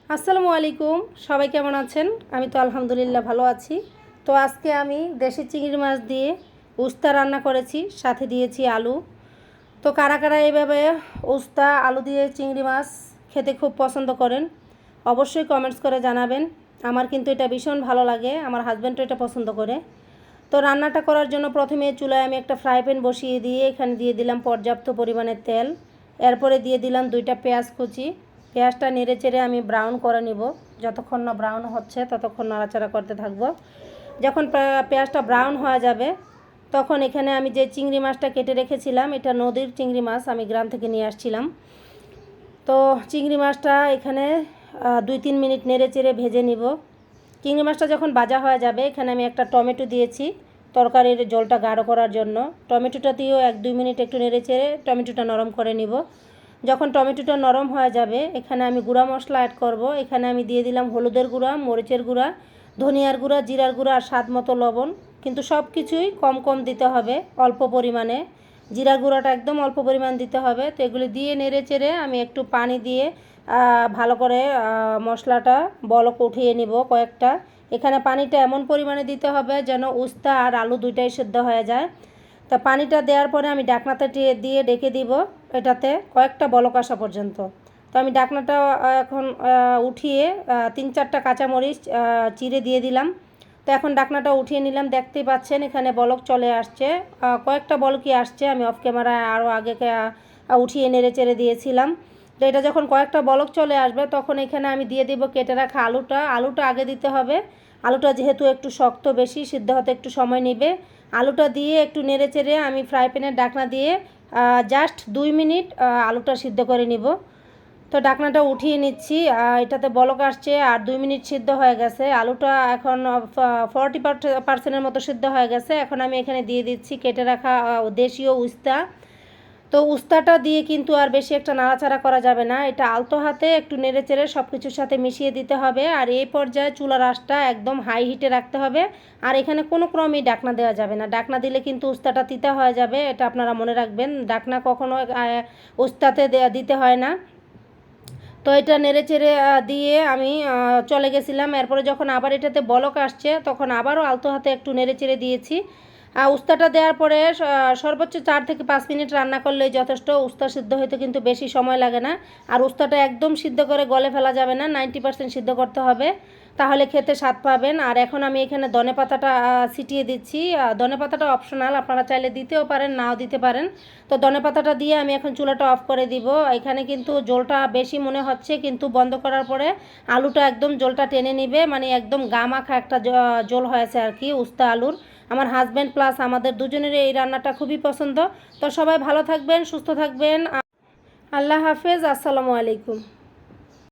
আসসালামু আলাইকুম। সবাই কেমন আছেন? আমি তো আলহামদুলিল্লাহ ভালো আছি। তো আজকে আমি দেশি চিংড়ি মাছ দিয়ে উস্তা রান্না করেছি, সাথে দিয়েছি আলু। তো কারা কারা এইভাবে উস্তা আলু দিয়ে চিংড়ি মাছ খেতে খুব পছন্দ করেন অবশ্যই কমেন্টস করে জানাবেন। আমার কিন্তু এটা ভীষণ ভালো লাগে, আমার হাজব্যান্ডও এটা পছন্দ করে। তো রান্নাটা করার জন্য প্রথমে চুলায় আমি একটা ফ্রাই প্যান বসিয়ে দিয়ে এখানে দিয়ে দিলাম পর্যাপ্ত পরিমাণে তেল। এরপরে দিয়ে দিলাম 2টা পেঁয়াজ কুচি। পেঁয়াজটা নেড়ে চেড়ে আমি ব্রাউন করে নিব। যতক্ষণ না ব্রাউন হচ্ছে ততক্ষণ নাড়াচাড়া করতে থাকবো। যখন পেঁয়াজটা ব্রাউন হয়ে যাবে তখন এখানে আমি যে চিংড়ি মাছটা কেটে রেখেছিলাম, এটা নদীর চিংড়ি মাছ, আমি গ্রাম থেকে নিয়ে আসছিলাম। তো চিংড়ি মাছটা এখানে 2-3 মিনিট নেড়ে চেড়ে ভেজে নিব। চিংড়ি মাছটা যখন ভাজা হয়ে যাবে এখানে আমি একটা টমেটো দিয়েছি তরকারির জলটা গাঢ় করার জন্য। টমেটোটা দিয়েও 1-2 মিনিট একটু নেড়ে চেড়ে টমেটোটা নরম করে নিব। যখন টমেটোটা নরম হয়ে যাবে এখানে আমি গুঁড়া মশলা অ্যাড করব। এখানে আমি দিয়ে দিলাম হলুদের গুঁড়া, মরিচের গুঁড়া, ধনিয়ার গুঁড়া, জিরার গুঁড়া আর স্বাদ মতো লবণ। কিন্তু সব কিছুই কম কম দিতে হবে, অল্প পরিমাণে। জিরার গুঁড়াটা একদম অল্প পরিমাণ দিতে হবে। তো এগুলি দিয়ে নেড়ে চেড়ে আমি একটু পানি দিয়ে ভালো করে মশলাটা বলক উঠিয়ে নিব কয়েকটা। এখানে পানিটা এমন পরিমাণে দিতে হবে যেন উস্তা আর আলু দুইটাই সেদ্ধ হয়ে যায়। তা পানিটা দেওয়ার পরে আমি ঢাকনাতে দিয়ে ডেকে দিব এটাতে কয়েকটা বলক আসা পর্যন্ত। তো আমি ঢাকনাটা এখন উঠিয়ে 3-4টা কাঁচামরিচ চিড়ে দিয়ে দিলাম। তো এখন ঢাকনাটা উঠিয়ে নিলাম। দেখতেই পাচ্ছেন এখানে বলক চলে আসছে, কয়েকটা বলকই আসছে। আমি অফ ক্যামেরায় আরও আগে উঠিয়ে নেড়ে চেড়ে দিয়েছিলাম। তো এটা যখন কয়েকটা বলক চলে আসবে তখন এখানে আমি দিয়ে দিব কেটে রাখা আলুটা আগে দিতে হবে। আলুটা যেহেতু একটু শক্ত, বেশি সিদ্ধ হতে একটু সময় নেবে। আলুটা দিয়ে একটু নেড়ে চেড়ে আমি ফ্রাই প্যানের ঢাকনা দিয়ে জাস্ট 2 মিনিট আলুটা সিদ্ধ করে নিব। তো ঢাকনাটা উঠিয়ে নিচ্ছি। এটাতে বলক আসছে আর 2 মিনিট সিদ্ধ হয়ে গেছে। আলুটা এখন 40% মতো সিদ্ধ হয়ে গেছে। এখন আমি এখানে দিয়ে দিচ্ছি কেটে রাখা দেশীয় উস্তা। তো উস্তাটা দিয়ে কিন্তু আর বেশি একটা নাড়াচাড়া করা যাবে না, এটা আলতো হাতে একটু নেড়ে চেড়ে সব কিছুর সাথে মিশিয়ে দিতে হবে। আর এই পর্যায়ে চুলার আঁচটা একদম হাই হিটে রাখতে হবে। আর এখানে কোনো ক্রমেই ঢাকনা দেওয়া যাবে না, ঢাকনা দিলে কিন্তু উস্তাটা তিতা হয়ে যাবে, এটা আপনারা মনে রাখবেন। ঢাকনা কখনো উস্তাতে দিতে হয় না। তো এটা নেড়ে চেড়ে দিয়ে আমি চলে গেছিলাম। এরপরে যখন আবার এটাতে বলক আসছে তখন আবারও আলতো হাতে একটু নেড়ে চেড়ে দিয়েছি। উস্তাটা দেওয়ার পরে সর্বোচ্চ 4 থেকে 5 মিনিট রান্না করলেই যথেষ্ট। উস্তা সিদ্ধ হতে কিন্তু বেশি সময় লাগে না। আর উস্তাটা একদম সিদ্ধ করে গলে ফেলা যাবে না, 90% সিদ্ধ করতে হবে, তাহলে খেতে স্বাদ পাবেন। আর এখন আমি এখানে ধনেপাতাটা ছিটিয়ে দিচ্ছি। ধনেপাতাটা অপশনাল, আপনারা চাইলে দিতেও পারেন, নাও দিতে পারেন। তো ধনেপাতাটা দিয়ে আমি এখন চুলাটা অফ করে দিব। এখানে কিন্তু জলটা বেশি মনে হচ্ছে, কিন্তু বন্ধ করার পরে আলুটা একদম জলটা টেনে নিবে, মানে একদম গামাখা একটা জল হয়েছে আর কি উস্তা আলুর। আমার হাজব্যান্ড প্লাস আমাদের দুজনের এই রান্নাটা খুবই পছন্দ। তো সবাই ভালো থাকবেন, সুস্থ থাকবেন। আল্লাহ হাফেজ। আসসালামু আলাইকুম।